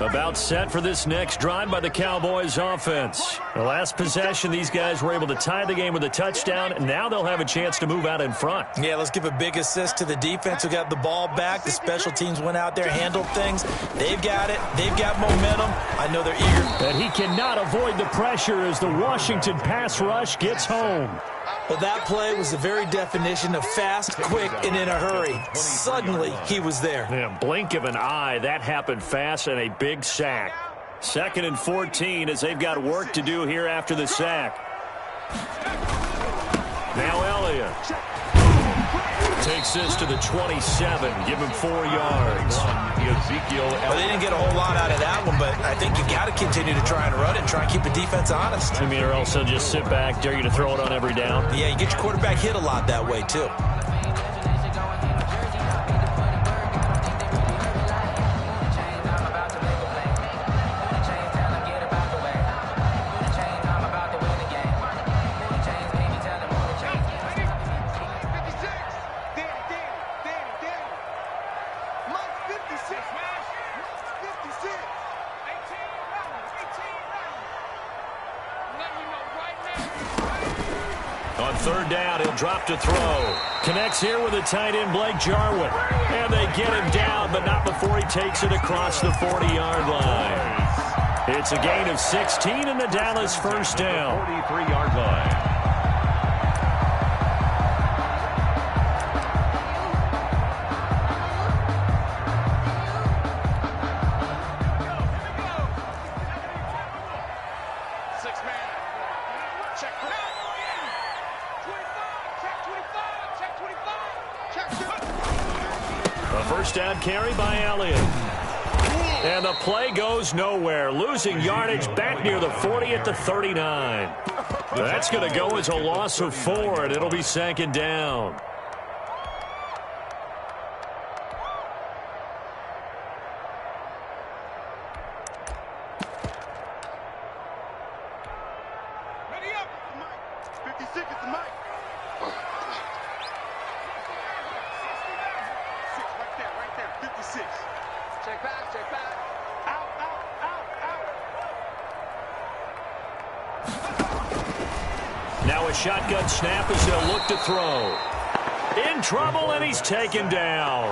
About set for this next drive by the Cowboys offense. The last possession, these guys were able to tie the game with a touchdown, and now they'll have a chance to move out in front. Yeah, let's give a big assist to the defense who got the ball back. The special teams went out there, handled things. They've got it. They've got momentum. I know they're eager. And he cannot avoid the pressure as the Washington pass rush gets home. Well, that play was the very definition of fast, quick, and in a hurry. Suddenly, he was there. Yeah, blink of an eye. That happened fast and a big sack. 2nd and 14 as they've got work to do here after the sack. Now Elliott takes this to the 27. Give him 4 yards. Well, they didn't get a whole lot out of that one, but I think you got to continue to try and run it and try and keep the defense honest. I mean, or else they'll just sit back, dare you to throw it on every down. Yeah, you get your quarterback hit a lot that way, too. On 3rd down, he'll drop to throw. Connects here with a tight end, Blake Jarwin. And they get him down, but not before he takes it across the 40-yard line. It's a gain of 16 and the Dallas first down. 43-yard line. First down carry by Elliott. And the play goes nowhere. Losing yardage back near the 40 at the 39. That's going to go as a loss of 4, and it'll be 2nd down. Now a shotgun snap as they'll look to throw. In trouble, and he's taken down.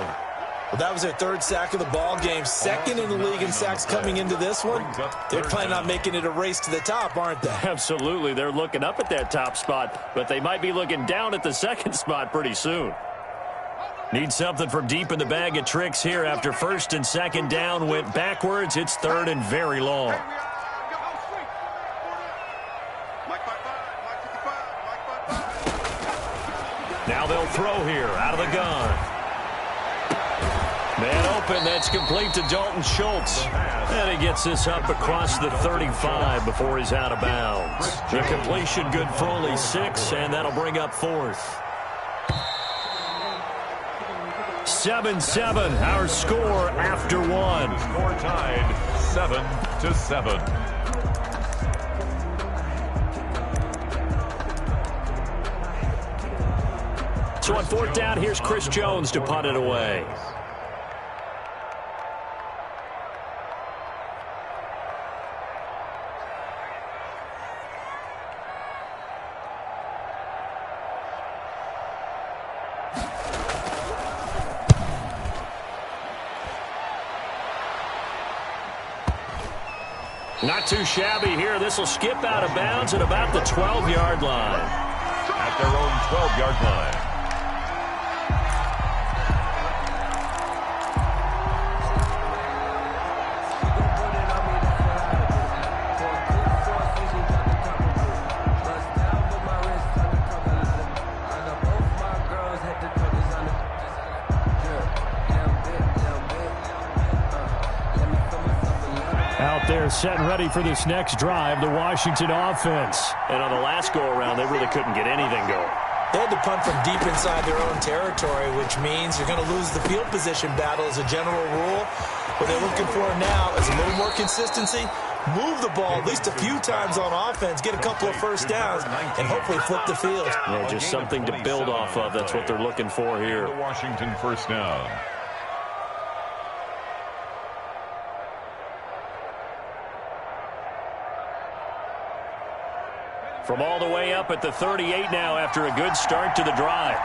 Well, that was their 3rd sack of the ball game. 2nd in the league in sacks coming into this one. They're planning on making it a race to the top, aren't they? Absolutely. They're looking up at that top spot, but they might be looking down at the 2nd spot pretty soon. Need something from deep in the bag of tricks here after 1st and 2nd down went backwards. It's 3rd and very long. Now they'll throw here out of the gun. Man open, that's complete to Dalton Schultz. And he gets this up across the 35 before he's out of bounds. The completion good for only 6, and that'll bring up 4th. 7-7, our score after 1. Score tied 7-7. So on 4th down, here's Chris Jones to punt it away. Not too shabby here. This will skip out of bounds at about the 12-yard line. At their own 12-yard line. They're set and ready for this next drive, the Washington offense. And on the last go-around, they really couldn't get anything going. They had to punt from deep inside their own territory, which means you're going to lose the field position battle as a general rule. What they're looking for now is a little more consistency, move the ball at least a few times on offense, get a couple of first downs, and hopefully flip the field. Yeah, just something to build off of. That's what they're looking for here. The Washington first down. From all the way up at the 38 now after a good start to the drive.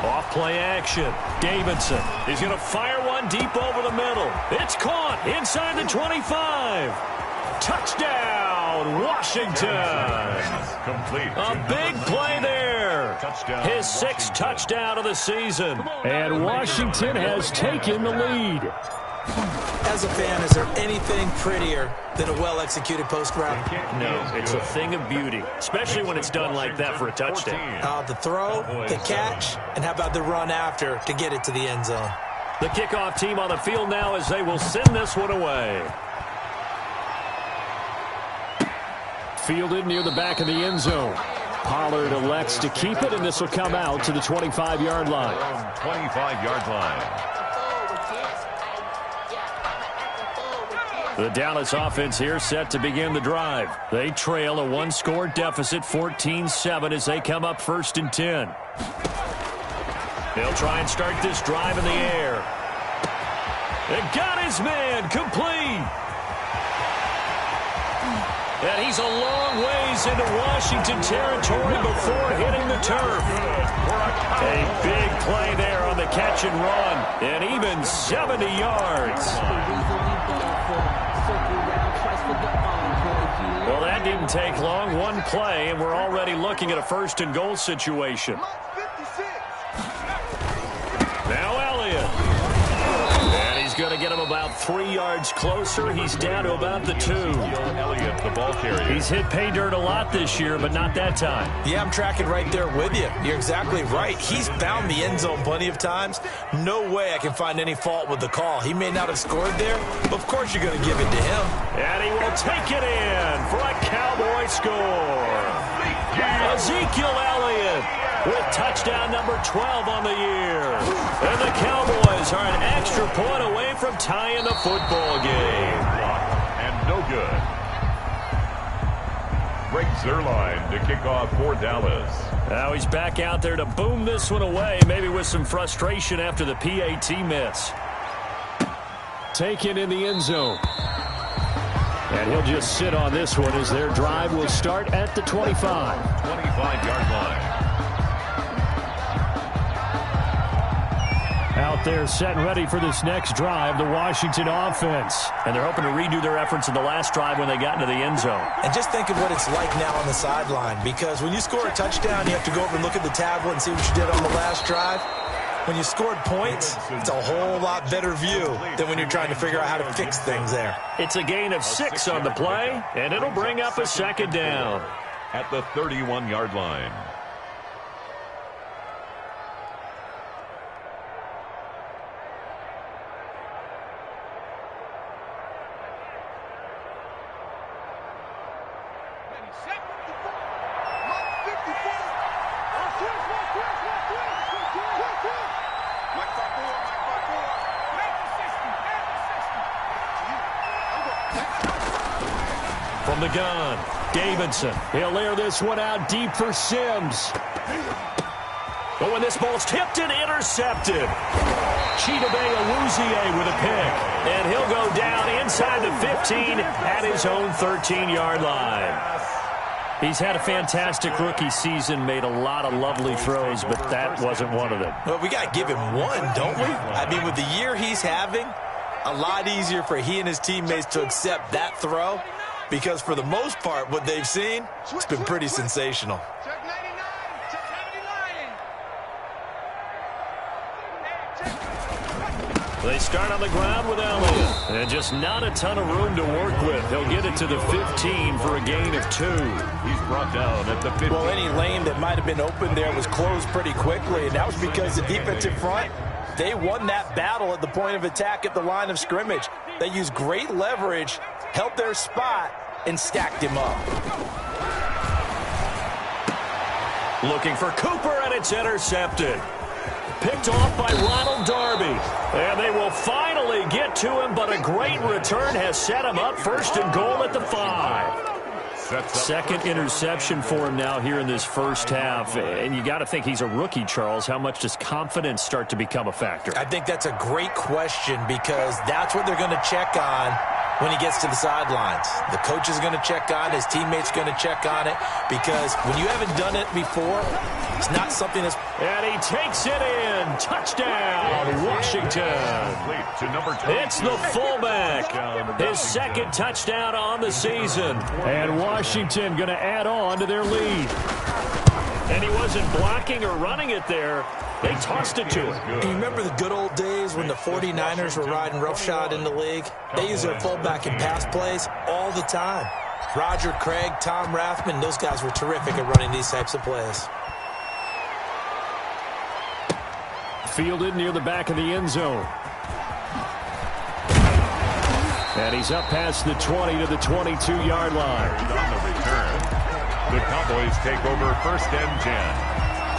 Off play action. Davidson is going to fire one deep over the middle. It's caught inside the 25. Touchdown, Washington. Complete. A big play there. His sixth touchdown of the season. And Washington has taken the lead. As a fan, is there anything prettier than a well-executed post route? No, it's a thing of beauty, especially when it's done like that for a touchdown. The throw, the catch, and how about the run after to get it to the end zone? The kickoff team on the field now as they will send this one away. Fielded near the back of the end zone. Pollard elects to keep it, and this will come out to the 25-yard line. 25-yard line. The Dallas offense here set to begin the drive. They trail a one-score deficit, 14-7, as they come up 1st and 10. They'll try and start this drive in the air. They got his man complete. And he's a long ways into Washington territory before hitting the turf. A big play there on the catch and run, and even 70 yards. Well, that didn't take long. One play, and we're already looking at a 1st and goal situation. Now Elliott. And he's going to get him about 3 yards closer. He's down to about the 2. Elliott, the ball carrier. He's hit pay dirt a lot this year, but not that time. Yeah, I'm tracking right there with you. You're exactly right. He's found the end zone plenty of times. No way I can find any fault with the call. He may not have scored there, but of course you're going to give it to him. And he will take it in for a Cowboy score. Ezekiel Elliott with touchdown number 12 on the year. And the Cowboys are an extra point away from tying the football game. And no good. Greg Zuerlein to kick off for Dallas. Now he's back out there to boom this one away, maybe with some frustration after the PAT miss. Taken in the end zone. And he'll just sit on this one as their drive will start at the 25. 25-yard line. Out there set and ready for this next drive, the Washington offense. And they're hoping to redo their efforts in the last drive when they got into the end zone. And just think of what it's like now on the sideline, because when you score a touchdown, you have to go over and look at the tablet and see what you did on the last drive. When you scored points, it's a whole lot better view than when you're trying to figure out how to fix things there. It's a gain of 6 on the play, and it'll bring up a 2nd down. At the 31-yard line. From the gun, Davidson. He'll air this one out deep for Sims. But when this ball's tipped and intercepted, Chidobe Awuzie with a pick. And he'll go down inside the 15 at his own 13-yard line. He's had a fantastic rookie season, made a lot of lovely throws, but that wasn't one of them. Well, we got to give him one, don't we? I mean, with the year he's having, a lot easier for he and his teammates to accept that throw, because for the most part, what they've seen, it's been pretty sensational. They start on the ground with Elliott, and just not a ton of room to work with. He'll get it to the 15 for a gain of 2. He's brought down at the 15. Well, any lane that might have been open there was closed pretty quickly, and that was because the defensive front, they won that battle at the point of attack at the line of scrimmage. They used great leverage, held their spot, and stacked him up. Looking for Cooper, and it's intercepted. Picked off by Ronald Darby. And they will finally get to him, but a great return has set him up 1st and goal at the 5. Second interception for him now here in this first half. And you got to think he's a rookie, Charles. How much does confidence start to become a factor? I think that's a great question because that's what they're going to check on when he gets to the sidelines. The coach is going to check on it. His teammates are going to check on it because when you haven't done it before, it's not something that's... And he takes it in. Touchdown, Washington. It's the fullback. His second touchdown on the season. And Washington going to add on to their lead. And he wasn't blocking or running it there. They tossed it to him. You remember the good old days when the 49ers were riding roughshod in the league? They used their fullback in pass plays all the time. Roger Craig, Tom Rathman, those guys were terrific at running these types of plays. Fielded near the back of the end zone. And he's up past the 20 to the 22-yard line. On the return, the Cowboys take over 1st and 10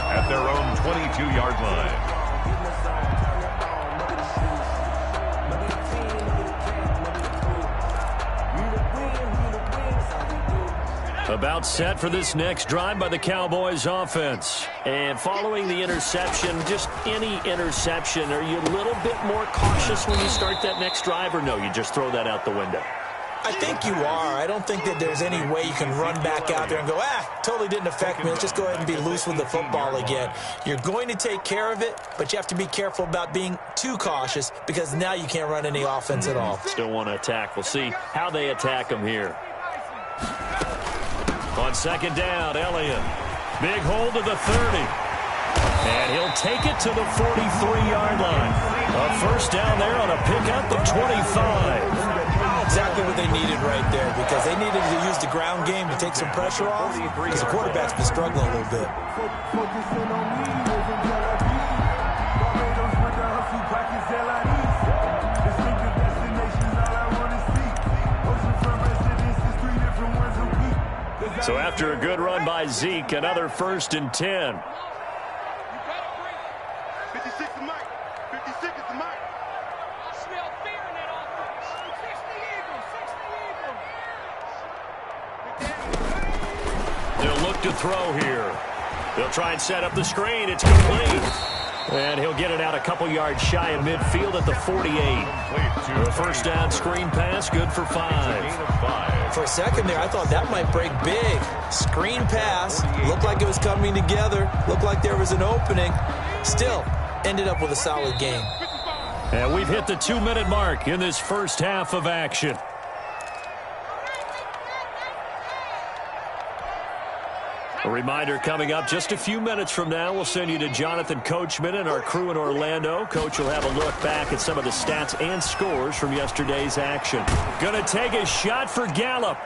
at their own 22-yard line. About set for this next drive by the Cowboys offense. And following the interception, just any interception, are you a little bit more cautious when you start that next drive, or no, you just throw that out the window? I think you are. I don't think that there's any way you can run back out there and go, totally didn't affect me. Let's just go ahead and be loose with the football again. You're going to take care of it, but you have to be careful about being too cautious because now you can't run any offense at all. Still want to attack. We'll see how they attack him here. On second down, Elliott. Big hold to the 30. And he'll take it to the 43-yard line. A first down there on a pickup of 25. Exactly what they needed right there because they needed to use the ground game to take some pressure off because the quarterback's been struggling a little bit. So after a good run by Zeke, another 1st and 10. 56 is Mike. 56 is the Mike. I smell fear in that offense. 60 Eagles. 60 Eagles. They'll look to throw here. They'll try and set up the screen. It's complete. And he'll get it out a couple yards shy of midfield at the 48. A first down screen pass, good for 5. For a second there, I thought that might break big. Screen pass, looked like it was coming together, looked like there was an opening. Still, ended up with a solid game. And we've hit the 2-minute mark in this first half of action. A reminder coming up just a few minutes from now. We'll send you to Jonathan Coachman and our crew in Orlando. Coach will have a look back at some of the stats and scores from yesterday's action. Going to take a shot for Gallup.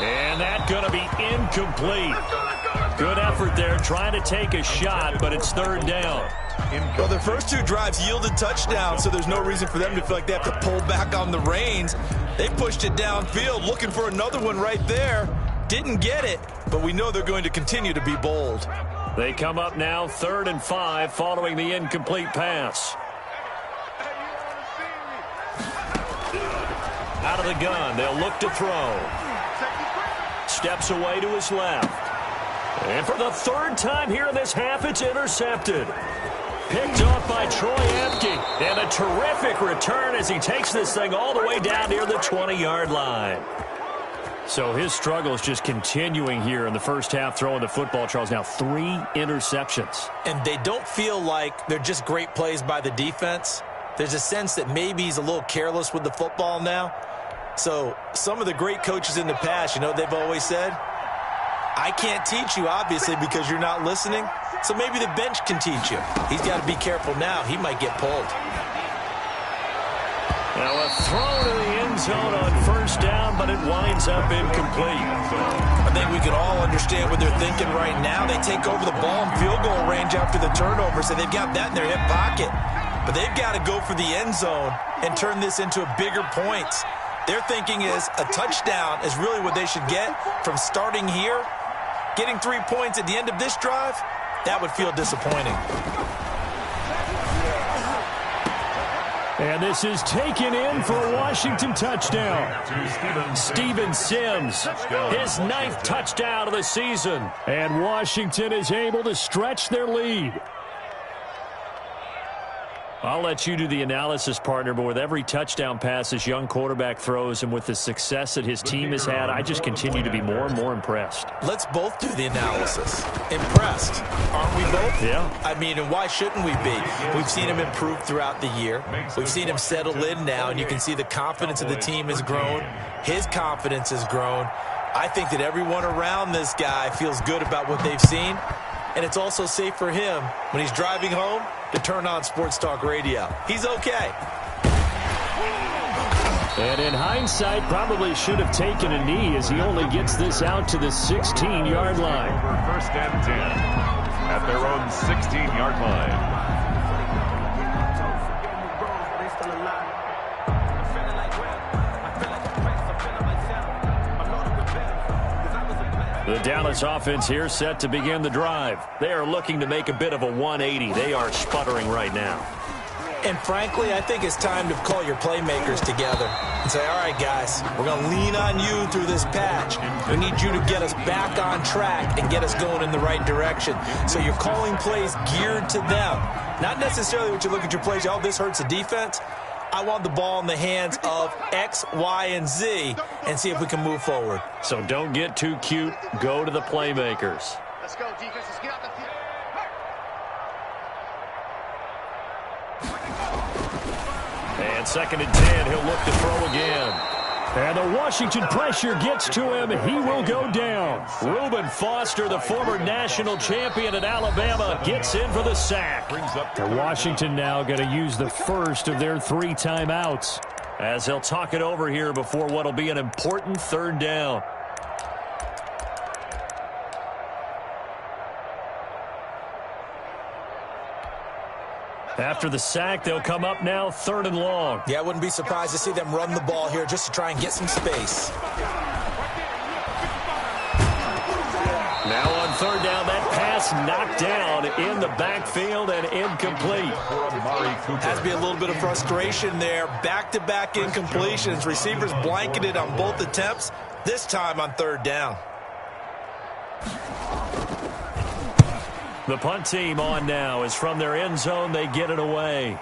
And that's going to be incomplete. Good effort there trying to take a shot, but it's 3rd down. Well, their first 2 drives yielded touchdowns, so there's no reason for them to feel like they have to pull back on the reins. They pushed it downfield, looking for another one right there. Didn't get it, but we know they're going to continue to be bold. They come up now 3rd and 5 following the incomplete pass. Out of the gun, they'll look to throw. Steps away to his left. And for the 3rd time here in this half, it's intercepted. Picked off by Troy Apke. And a terrific return as he takes this thing all the way down near the 20-yard line. So his struggle is just continuing here in the first half throwing the football, Charles. Now 3 interceptions. And they don't feel like they're just great plays by the defense. There's a sense that maybe he's a little careless with the football now. So some of the great coaches in the past, you know, they've always said, I can't teach you, obviously, because you're not listening. So maybe the bench can teach you. He's got to be careful now. He might get pulled. Now a throw to the end zone on first down, but it winds up incomplete. I think we can all understand what they're thinking right now. They take over the ball in field goal range after the turnover, so they've got that in their hip pocket. But they've got to go for the end zone and turn this into a bigger points. Their thinking is a touchdown is really what they should get from starting here. Getting 3 points at the end of this drive, that would feel disappointing. And this is taken in for a Washington touchdown. Steven Sims, his 9th touchdown of the season. And Washington is able to stretch their lead. I'll let you do the analysis, partner, but with every touchdown pass this young quarterback throws and with the success that his team has had, I just continue to be more and more impressed. Let's both do the analysis. Impressed, aren't we both? Yeah. I mean, and why shouldn't we be? We've seen him improve throughout the year. We've seen him settle in now, and you can see the confidence of the team has grown. His confidence has grown. I think that everyone around this guy feels good about what they've seen, and it's also safe for him when he's driving home to turn on Sports Talk Radio. He's okay. And in hindsight, probably should have taken a knee as he only gets this out to the 16-yard line. Over first and 10 at their own 16-yard line. The Dallas offense here set to begin the drive. They are looking to make a bit of a 180. They are sputtering right now. And frankly, I think it's time to call your playmakers together and say, all right, guys, we're going to lean on you through this patch. We need you to get us back on track and get us going in the right direction. So you're calling plays geared to them. Not necessarily what you look at your plays, oh, this hurts the defense. I want the ball in the hands of X, Y, and Z and see if we can move forward. So don't get too cute. Go to the playmakers. Let's go, defense. Let's get out the field. And 2nd and 10. He'll look to throw again. And the Washington pressure gets to him. He will go down. Reuben Foster, the former national champion at Alabama, gets in for the sack. And Washington now going to use the first of their 3 timeouts as he'll talk it over here before what will be an important 3rd down. After the sack, they'll come up now 3rd and long. Yeah, I wouldn't be surprised to see them run the ball here just to try and get some space. Now on 3rd down, that pass knocked down in the backfield and incomplete. Has to be a little bit of frustration there. Back-to-back incompletions. Receivers blanketed on both attempts, this time on 3rd down. The punt team on now is from their end zone. They get it away.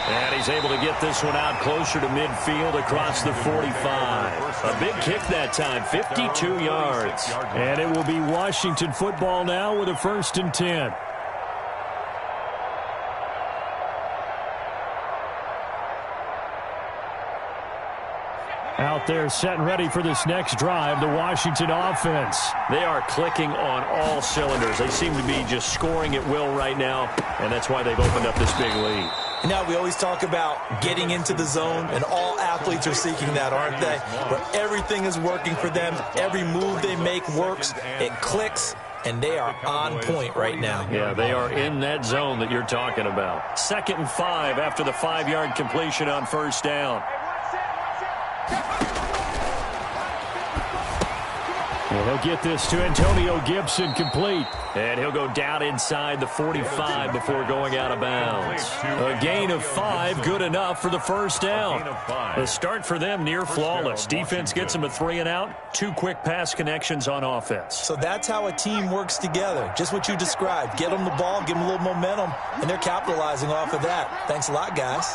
And he's able to get this one out closer to midfield across the 45. A big kick that time, 52 yards. And it will be Washington football now with a 1st and 10. Out there set and ready for this next drive, the Washington offense. They are clicking on all cylinders. They seem to be just scoring at will right now, and that's why they've opened up this big lead. Now, we always talk about getting into the zone, and all athletes are seeking that, aren't they? But everything is working for them. Every move they make works. It clicks, and they are on point right now. Yeah, they are in that zone that you're talking about. 2nd and 5 after the 5-yard completion on 1st down. Well, he'll get this to Antonio Gibson complete. And he'll go down inside the 45 before going out of bounds. A gain of 5, good enough for the 1st down. The start for them near flawless. Defense gets them a 3 and out. 2 quick pass connections on offense. So that's how a team works together. Just what you described. Get them the ball, give them a little momentum, and they're capitalizing off of that. Thanks a lot, guys.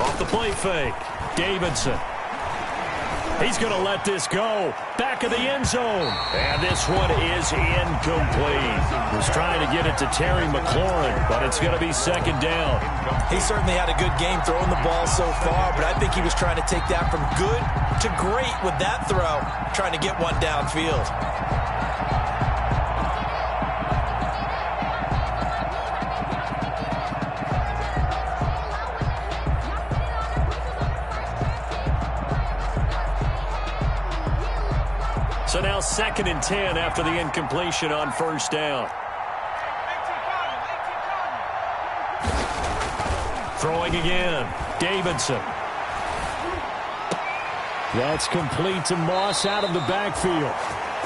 Off the play fake. Davidson. He's going to let this go. Back of the end zone. And this one is incomplete. Was trying to get it to Terry McLaurin, but it's going to be 2nd down. He certainly had a good game throwing the ball so far, but I think he was trying to take that from good to great with that throw, trying to get one downfield. So now 2nd and 10 after the incompletion on 1st down. Throwing again. Davidson. That's complete to Moss out of the backfield.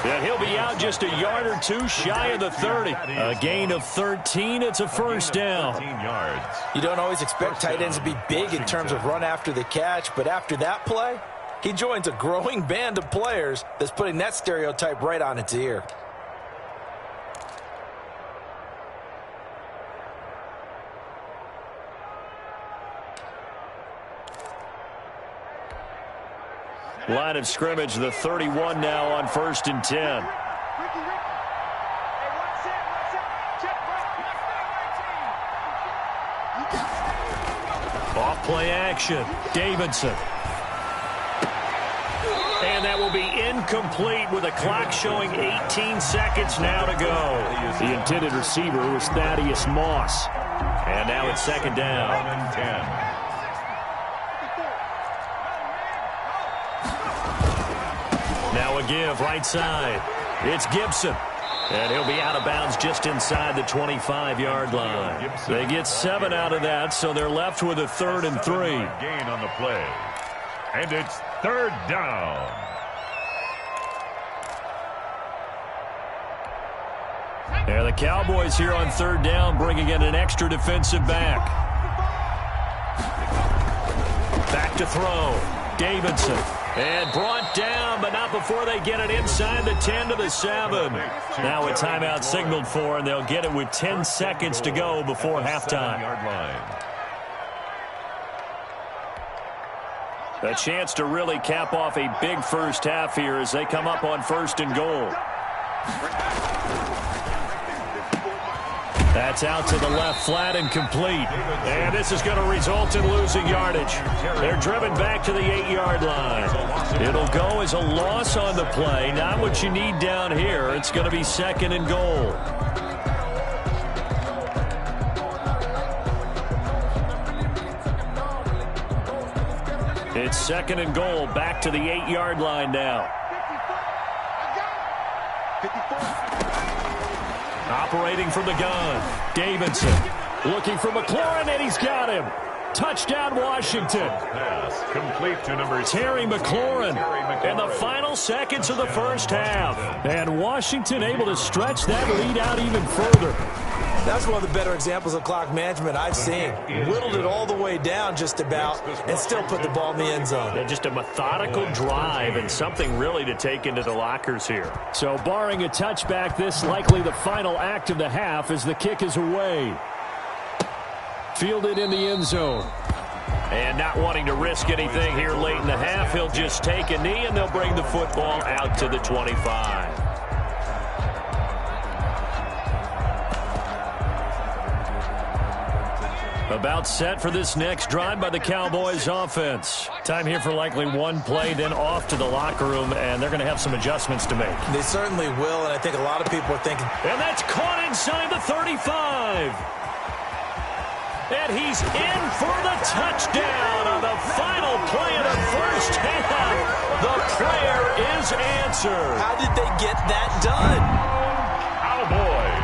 And he'll be out just a yard or two shy of the 30. A gain of 13. It's a first down. 13 yards. You don't always expect tight ends to be big in terms of run after the catch, but after that play, he joins a growing band of players that's putting that stereotype right on its ear. Line of scrimmage, the 31 now on 1st and 10. Off play action. Davidson. And that will be incomplete with a clock showing 18 seconds now to go. The intended receiver was Thaddeus Moss. And now it's 2nd down. 10. Now a give right side. It's Gibson. And he'll be out of bounds just inside the 25-yard line. They get 7 out of that, so they're left with a 3rd and 3. Gain on the play. And it's 3rd down. And the Cowboys here on 3rd down, bringing in an extra defensive back. Back to throw. Davidson. And brought down, but not before they get it inside the 10 to the 7. Now a timeout signaled for, and they'll get it with 10 seconds to go before halftime. A chance to really cap off a big first half here as they come up on 1st and goal. That's out to the left, flat and complete. And this is going to result in losing yardage. They're driven back to the 8-yard line. It'll go as a loss on the play. Not what you need down here. It's going to be 2nd and goal. It's 2nd and goal, back to the 8-yard line now. Operating from the gun, Davidson looking for McLaurin, and he's got him. Touchdown, Washington. Pass complete to number Terry McLaurin in the final seconds of the first half. And Washington able to stretch that lead out even further. That's one of the better examples of clock management I've seen. Whittled it all the way down just about and still put the ball in the end zone. Yeah, just a methodical drive and something really to take into the lockers here. So barring a touchback, this likely the final act of the half as the kick is away. Fielded in the end zone. And not wanting to risk anything here late in the half, he'll just take a knee and they'll bring the football out to the 25. About set for this next drive by the Cowboys offense. Time here for likely one play, then off to the locker room, and they're going to have some adjustments to make. They certainly will, and I think a lot of people are thinking. And that's caught inside the 35. And he's in for the touchdown on the final play of the first half. The prayer is answered. How did they get that done? Cowboys.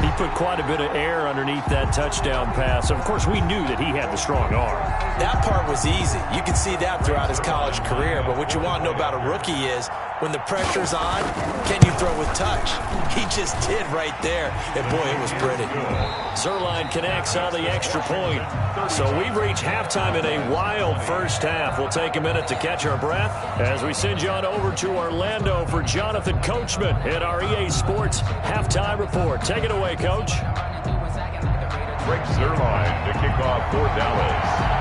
He put quite a bit of air underneath that touchdown pass. Of course, we knew that he had the strong arm. That part was easy. You can see that throughout his college career. But what you want to know about a rookie is when the pressure's on, can you throw with touch? He just did right there. And, boy, it was pretty. Zerline connects on the extra point. So we've reached halftime in a wild first half. We'll take a minute to catch our breath as we send you on over to Orlando for Jonathan Coachman at our EA Sports Halftime Report. Take it away, Coach. Breaks Zerline to kick off for Dallas.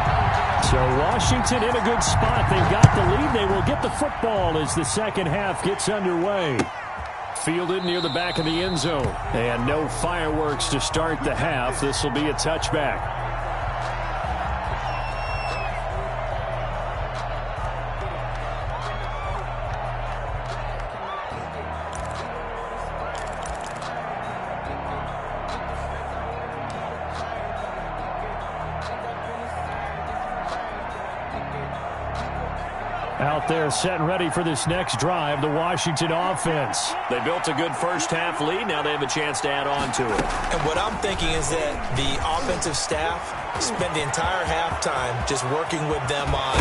So Washington in a good spot. They've got the lead. They will get the football as the second half gets underway. Fielded near the back of the end zone. And no fireworks to start the half. This will be a touchback. Out there set and ready for this next drive, the Washington offense. They built a good first half lead. Now they have a chance to add on to it. And what I'm thinking is that the offensive staff spent the entire halftime just working with them on,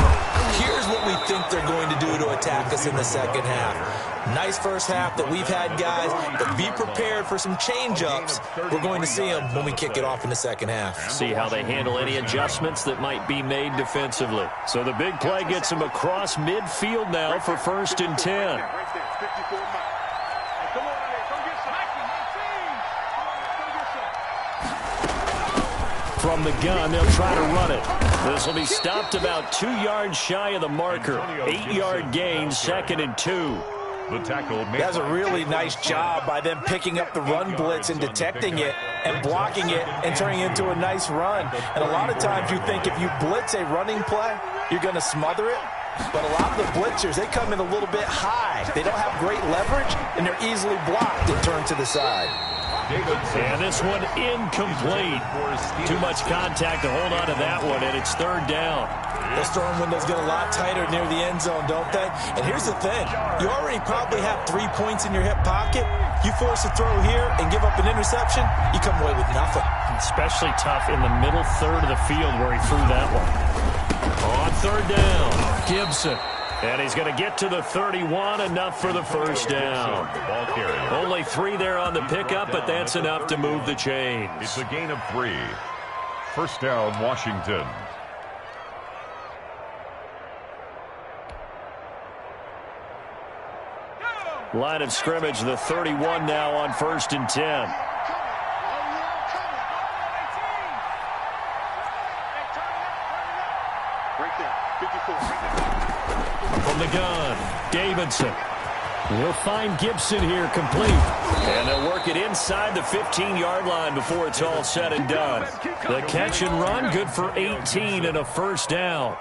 here's what we think they're going to do to attack us in the second half. Nice first half that we've had, guys, but be prepared for some change-ups. We're going to see them when we kick it off in the second half. See how they handle any adjustments that might be made defensively. So the big play gets them across midfield now for 1st and 10. From the gun, they'll try to run it. This will be stopped about 2 yards shy of the marker. 8-yard gain, 2nd and 2. The tackle made. That's a really nice job by them picking up the run blitz and detecting it and blocking it and turning it into a nice run. And a lot of times you think if you blitz a running play, you're going to smother it. But a lot of the blitzers, they come in a little bit high. They don't have great leverage, and they're easily blocked and turned to the side. And this one incomplete. Too much contact to hold on to that one, and it's 3rd down. Those throwing windows get a lot tighter near the end zone, don't they? And here's the thing. You already probably have 3 points in your hip pocket. You force a throw here and give up an interception, you come away with nothing. Especially tough in the middle third of the field where he threw that one. On 3rd down, Gibson. And he's going to get to the 31, enough for the 1st down. Only 3 there on the pickup, but that's enough to move the chains. It's a gain of 3. 1st down, Washington. Line of scrimmage, the 31 now on 1st and 10. From the gun, Davidson. We'll find Gibson here complete. And they'll work it inside the 15-yard line before it's all said and done. The catch and run, good for 18 and a 1st down.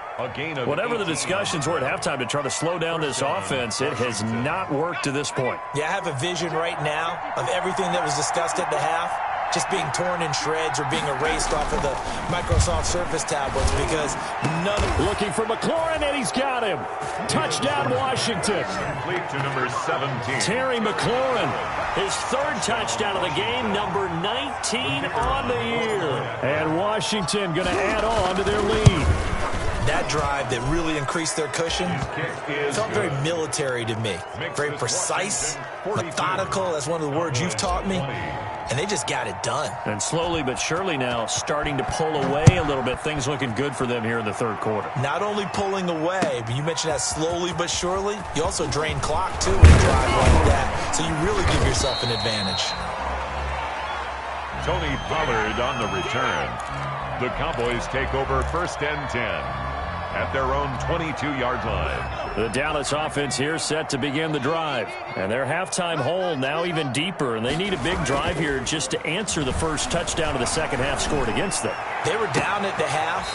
Whatever the discussions were at halftime to try to slow down this offense, it has not worked to this point. Yeah, I have a vision right now of everything that was discussed at the half just being torn in shreds or being erased off of the Microsoft Surface tablets because none of... Looking for McLaurin, and he's got him. Touchdown, Washington. Complete to number 17. Terry McLaurin, his 3rd touchdown of the game, number 19 on the year. And Washington going to add on to their lead. That drive that really increased their cushion felt very military to me. Very precise, methodical. That's one of the words you've taught me. And they just got it done. And slowly but surely now starting to pull away a little bit. Things looking good for them here in the 3rd quarter. Not only pulling away, but you mentioned that slowly but surely. You also drain clock, too, when you drive like that. So you really give yourself an advantage. Tony Pollard on the return. The Cowboys take over 1st and 10 at their own 22-yard line. The Dallas offense here set to begin the drive. And their halftime hole now even deeper. And they need a big drive here just to answer the 1st touchdown of the second half scored against them. They were down at the half.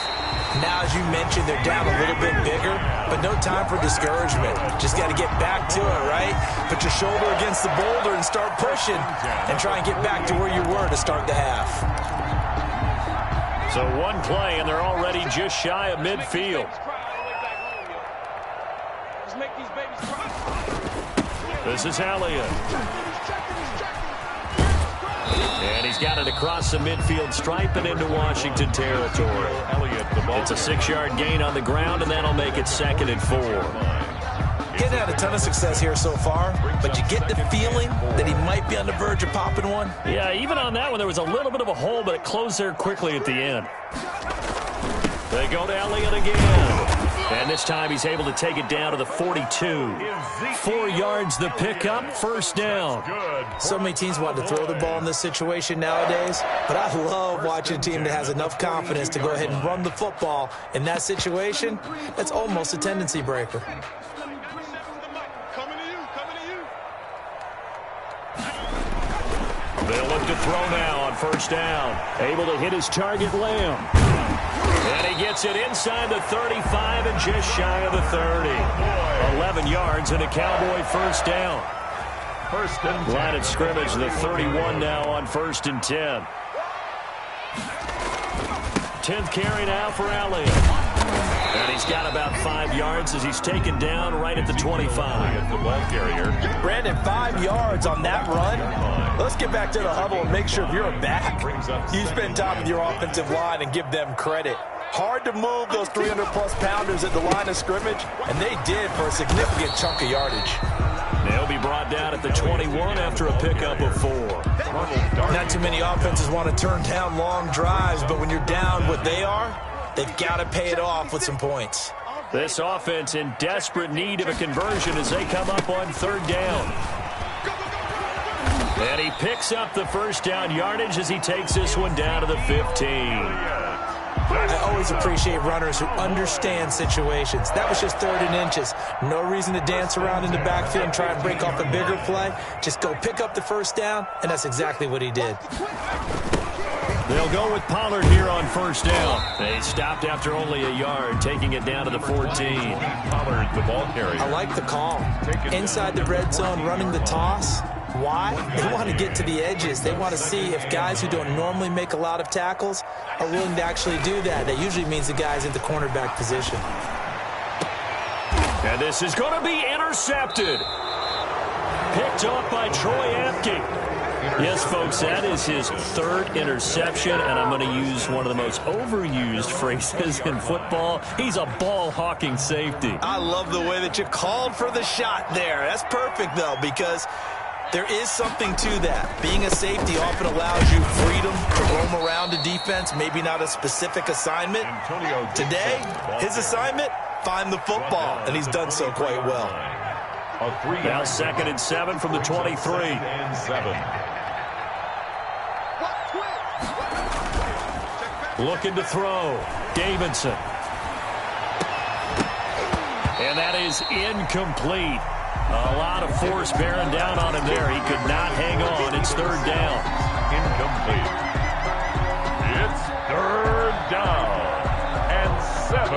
Now, as you mentioned, they're down a little bit bigger. But no time for discouragement. Just got to get back to it, right? Put your shoulder against the boulder and start pushing. And try and get back to where you were to start the half. So one play, and they're already just shy of midfield. This is Elliott. And he's got it across the midfield stripe and into Washington territory. It's a 6-yard gain on the ground, and that'll make it 2nd and 4. Getting had a ton of success here so far, but you get the feeling that he might be on the verge of popping one. Yeah, even on that one, there was a little bit of a hole, but it closed there quickly at the end. They go to Elliott again. And this time he's able to take it down to the 42. 4 yards the pickup, 1st down. So many teams want to throw the ball in this situation nowadays, but I love watching a team that has enough confidence to go ahead and run the football in that situation. That's almost a tendency breaker. They'll look to throw now on 1st down. Able to hit his target, Lamb. And he gets it inside the 35 and just shy of the 30. 11 yards and a Cowboy 1st down. 1st and 10. Line of scrimmage, the 31 now on 1st and 10. 10th carry now for Elliott. And he's got about 5 yards as he's taken down right at the 25. The ball carrier. Brandon, 5 yards on that run. Let's get back to the huddle and make sure if you're a back, you spend time with your offensive line and give them credit. Hard to move those 300-plus pounders at the line of scrimmage, and they did for a significant chunk of yardage. They'll be brought down at the 21 after a pickup of 4. Not too many offenses want to turn down long drives, but when you're down what they are, they've got to pay it off with some points. This offense in desperate need of a conversion as they come up on 3rd down. And he picks up the first down yardage as he takes this one down to the 15. I always appreciate runners who understand situations. That was just 3rd and inches. No reason to dance around in the backfield and try and break off a bigger play. Just go pick up the first down, and that's exactly what he did. They'll go with Pollard here on 1st down. They stopped after only a yard, taking it down to the 14. Pollard, the ball carrier. I like the call. Inside the red zone, running the toss. Why? They want to get to the edges. They want to see if guys who don't normally make a lot of tackles are willing to actually do that. That usually means the guy's in the cornerback position. And this is going to be intercepted. Picked off by Troy Apke. Yes, folks, that is his 3rd interception, and I'm going to use one of the most overused phrases in football. He's a ball-hawking safety. I love the way that you called for the shot there. That's perfect, though, because there is something to that. Being a safety often allows you freedom to roam around a defense, maybe not a specific assignment. Today, his assignment, find the football, and he's done so quite well. Now 2nd and 7 from the 23. Looking to throw. Davidson. And that is incomplete. A lot of force bearing down on him there. He could not hang on. It's 3rd down. Incomplete. It's 3rd down and 7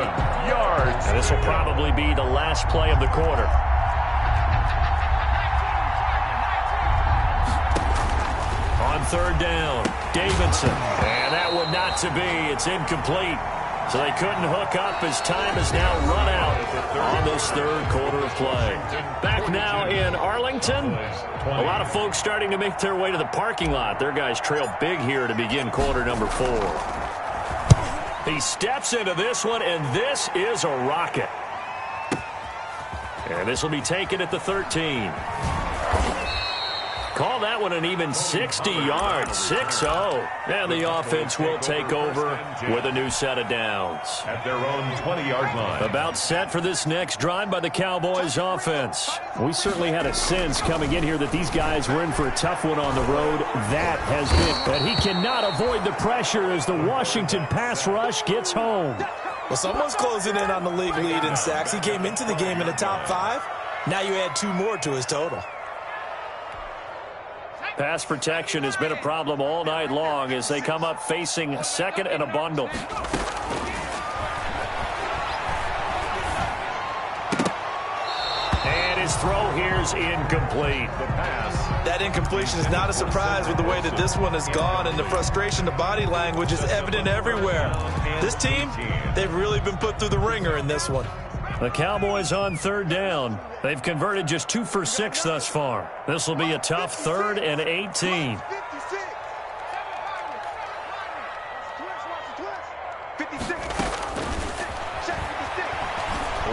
yards. And this will probably be the last play of the quarter. On 3rd down, Davidson. And that would not to be. It's incomplete. So they couldn't hook up as time has now run out on this 3rd quarter of play. Back now in Arlington. A lot of folks starting to make their way to the parking lot. Their guys trail big here to begin quarter number 4. He steps into this one, and this is a rocket. And this will be taken at the 13. Call that one an even 60 yards, 6-0. And the offense will take over with a new set of downs. At their own 20-yard line. About set for this next drive by the Cowboys offense. We certainly had a sense coming in here that these guys were in for a tough one on the road. That has been. But he cannot avoid the pressure as the Washington pass rush gets home. Well, someone's closing in on the league lead in sacks. He came into the game in the top 5. Now you add 2 more to his total. Pass protection has been a problem all night long as they come up facing 2nd and a bundle. And his throw here is incomplete. The pass. That incompletion is not a surprise with the way that this one has gone, and the frustration, the body language is evident everywhere. This team, they've really been put through the ringer in this one. The Cowboys on 3rd down. They've converted just 2 for 6 thus far. This will be a tough 3rd and 18.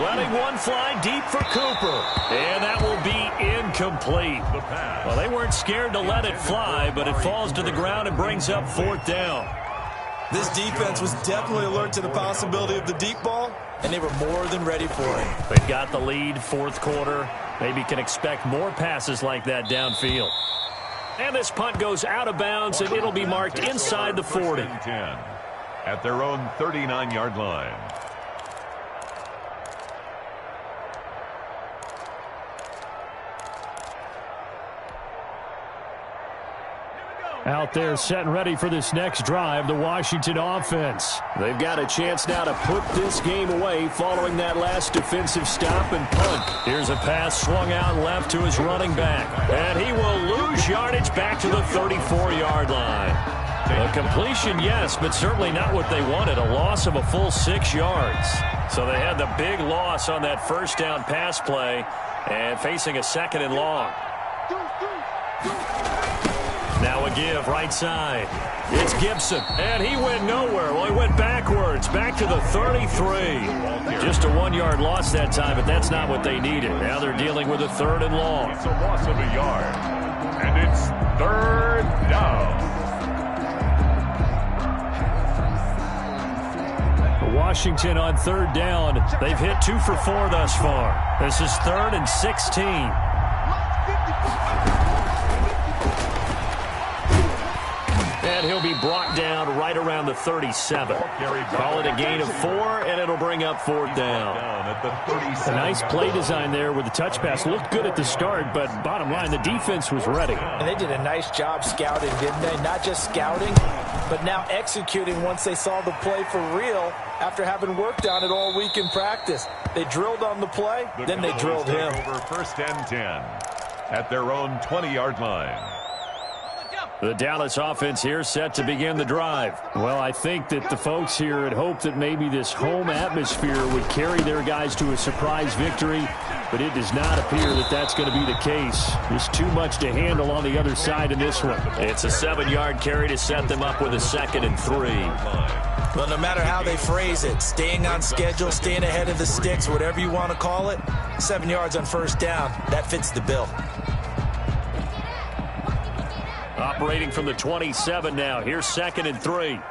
Letting one fly deep for Cooper. And that will be incomplete. Well, they weren't scared to let it fly, but it falls to the ground and brings up 4th down. This defense was definitely alert to the possibility of the deep ball, and they were more than ready for it. They've got the lead, 4th quarter. Maybe can expect more passes like that downfield. And this punt goes out of bounds, and it'll be marked inside the 40. At their own 39-yard line. Out there set and ready for this next drive, the Washington offense. They've got a chance now to put this game away following that last defensive stop and punt. Here's a pass swung out left to his running back. And he will lose yardage back to the 34-yard line. A completion, yes, but certainly not what they wanted. A loss of a full 6 yards. So they had the big loss on that 1st down pass play and facing a 2nd and long. Now a give right side. It's Gibson, and he went nowhere. Well, he went backwards, back to the 33. Just a 1-yard loss that time, but that's not what they needed. Now they're dealing with a 3rd and long. It's a loss of a yard, and it's 3rd down. Washington on 3rd down. They've hit 2 for 4 thus far. This is 3rd and 16. And he'll be brought down right around the 37. Call it a gain of 4, and it'll bring up 4th down. A nice play design there with the touch pass. Looked good at the start, but bottom line, the defense was ready. And they did a nice job scouting, didn't they? Not just scouting, but now executing once they saw the play for real after having worked on it all week in practice. They drilled on the play, then they drilled him. Over 1st and 10 at their own 20-yard line. The Dallas offense here set to begin the drive. Well, I think that the folks here had hoped that maybe this home atmosphere would carry their guys to a surprise victory, but it does not appear that that's going to be the case. There's too much to handle on the other side in this one. It's a 7-yard carry to set them up with a 2nd and 3. Well, no matter how they phrase it, staying on schedule, staying ahead of the sticks, whatever you want to call it, 7 yards on 1st down, that fits the bill. Operating from the 27 now. Here's 2nd and 3. Watch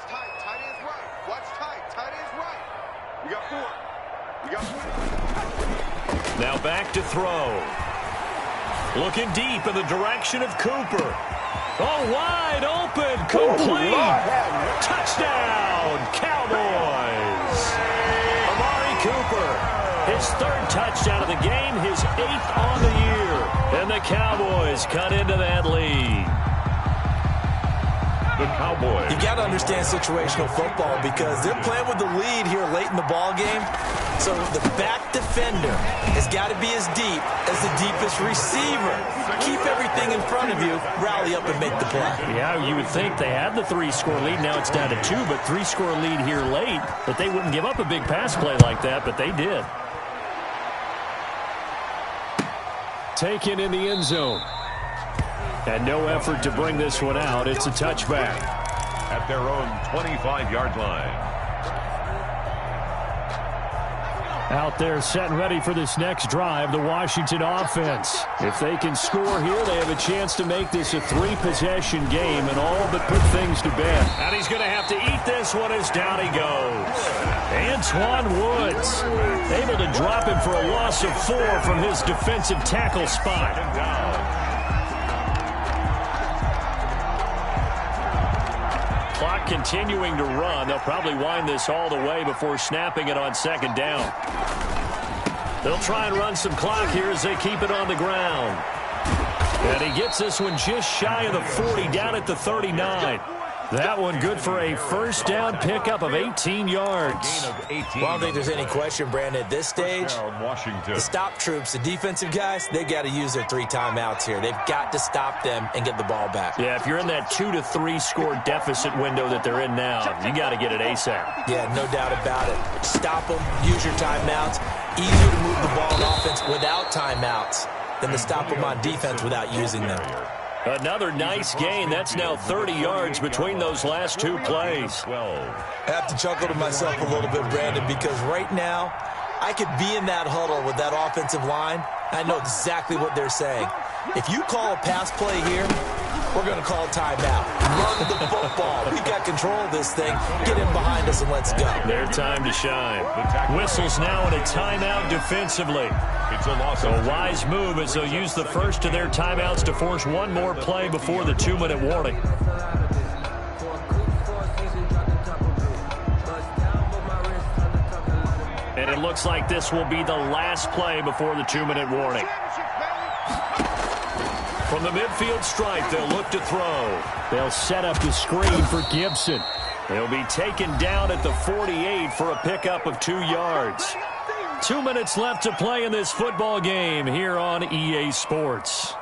tight. Tight ends right. Watch tight. Tight ends right. We got 4. We got 4. Now back to throw. Looking deep in the direction of Cooper. Oh, wide open. Complete. Touchdown, Cowboys. Amari Cooper. His 3rd touchdown of the game. His 8th on the year. And the Cowboys cut into that lead. The Cowboys. You got to understand situational football because they're playing with the lead here late in the ball game. So the back defender has got to be as deep as the deepest receiver. Keep everything in front of you, rally up and make the play. Yeah, you would think they had the 3-score lead. Now it's down to 2, but 3-score lead here late. That they wouldn't give up a big pass play like that, but they did. Taken in the end zone. And no effort to bring this one out. It's a touchback. At their own 25-yard line. Out there set and ready for this next drive, the Washington offense. If they can score here, they have a chance to make this a 3-possession game and all but put things to bed. And he's going to have to eat this one as down he goes. Antoine Woods able to drop him for a loss of 4 from his defensive tackle spot. Clock continuing to run. They'll probably wind this all the way before snapping it on 2nd down. They'll try and run some clock here as they keep it on the ground. And he gets this one just shy of the 40, down at the 39. That one good for a 1st down pickup of 18 yards. Well, I don't think there's any question, Brandon, at this stage, the stop troops, the defensive guys, they got to use their 3 timeouts here. They've got to stop them and get the ball back. Yeah, if you're in that 2 to 3 score deficit window that they're in now, you got to get it ASAP. Yeah, no doubt about it. Stop them, use your timeouts. Easier to move the ball on offense without timeouts than to stop them on defense without using them. Another nice gain. That's now 30 yards between those last 2 plays. I have to chuckle to myself a little bit, Brandon, because right now I could be in that huddle with that offensive line. I know exactly what they're saying. If you call a pass play here, we're going to call a timeout. Run the football. We got control of this thing. Get in behind us and let's go. Their time to shine. Whistles now in a timeout defensively. It's a loss. A wise move as they'll use the first of their timeouts to force one more play before the 2-minute warning. And it looks like this will be the last play before the 2-minute warning. From the midfield stripe, they'll look to throw. They'll set up the screen for Gibson. He'll be taken down at the 48 for a pickup of 2 yards. 2 minutes left to play in this football game here on EA Sports.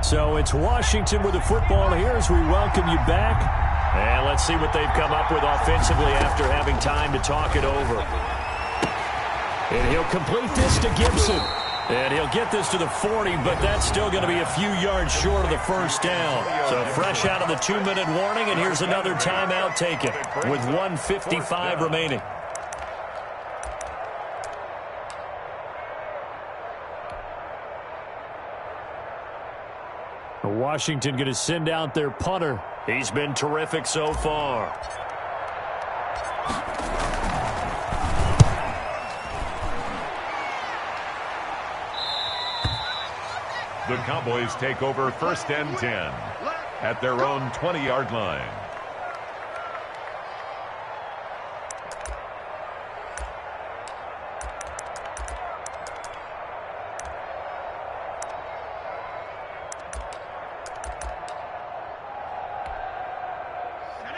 So it's Washington with the football here as we welcome you back. And let's see what they've come up with offensively after having time to talk it over. And he'll complete this to Gibson. And he'll get this to the 40, but that's still going to be a few yards short of the first down. So fresh out of the 2-minute warning, and here's another timeout taken with 1:55 remaining. Washington going to send out their punter. He's been terrific so far. The Cowboys take over 1st and 10 at their own 20-yard line.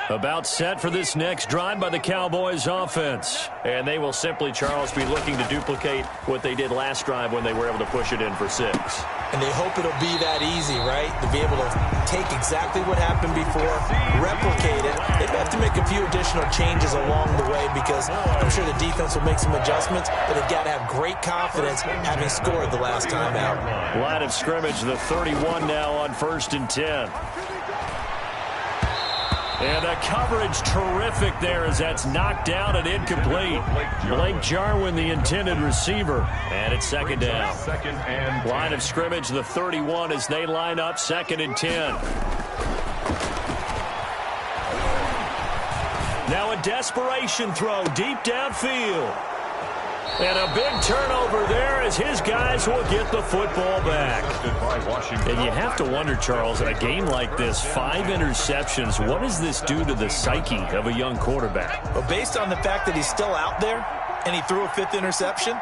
About set for this next drive by the Cowboys offense. And they will simply, Charles, be looking to duplicate what they did last drive when they were able to push it in for 6. And they hope it'll be that easy, right? To be able to take exactly what happened before, replicate it. They have to make a few additional changes along the way because I'm sure the defense will make some adjustments, but they've got to have great confidence having scored the last time out. Line of scrimmage, the 31 now on 1st and 10. And the coverage terrific there as that's knocked down and incomplete. Blake Jarwin, the intended receiver. And it's 2nd down. Line of scrimmage, the 31 as they line up 2nd and 10. Now a desperation throw deep downfield. And a big turnover there as his guys will get the football back. And you have to wonder, Charles, in a game like this, 5 interceptions, what does this do to the psyche of a young quarterback? Well, based on the fact that he's still out there and he threw a 5th interception,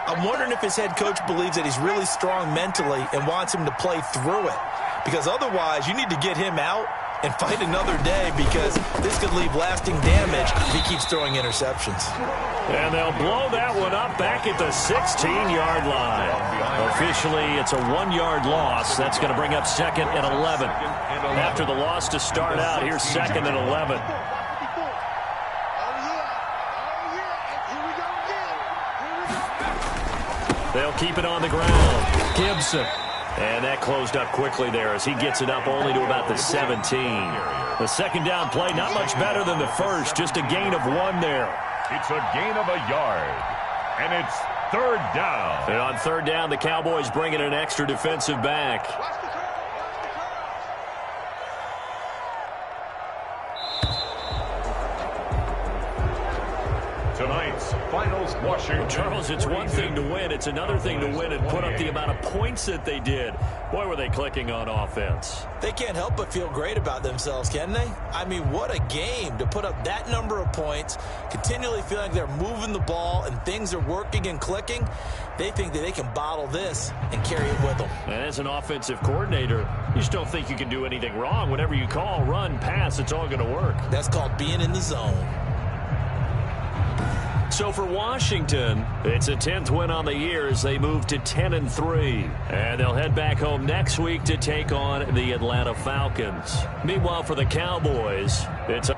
I'm wondering if his head coach believes that he's really strong mentally and wants him to play through it. Because otherwise, you need to get him out and fight another day because this could leave lasting damage if he keeps throwing interceptions. And they'll blow that one up back at the 16-yard line. Officially, it's a 1-yard loss. That's going to bring up 2nd and 11. After the loss to start out, here's 2nd and 11. They'll keep it on the ground. Gibson. And that closed up quickly there as he gets it up only to about the 17. The 2nd down play, not much better than the first, just a gain of 1 there. It's a gain of a yard, and it's 3rd down. And on 3rd down, the Cowboys bring in an extra defensive back. Tonight's finals, Washington. Charles, it's one thing to win. It's another thing to win and put up the amount of points that they did. Boy, were they clicking on offense. They can't help but feel great about themselves, can they? I mean, what a game to put up that number of points, continually feeling like they're moving the ball and things are working and clicking. They think that they can bottle this and carry it with them. And as an offensive coordinator, you just don't think you can do anything wrong. Whatever you call, run, pass, it's all going to work. That's called being in the zone. So for Washington, it's a 10th win on the year as they move to 10-3. And they'll head back home next week to take on the Atlanta Falcons. Meanwhile, for the Cowboys, it's a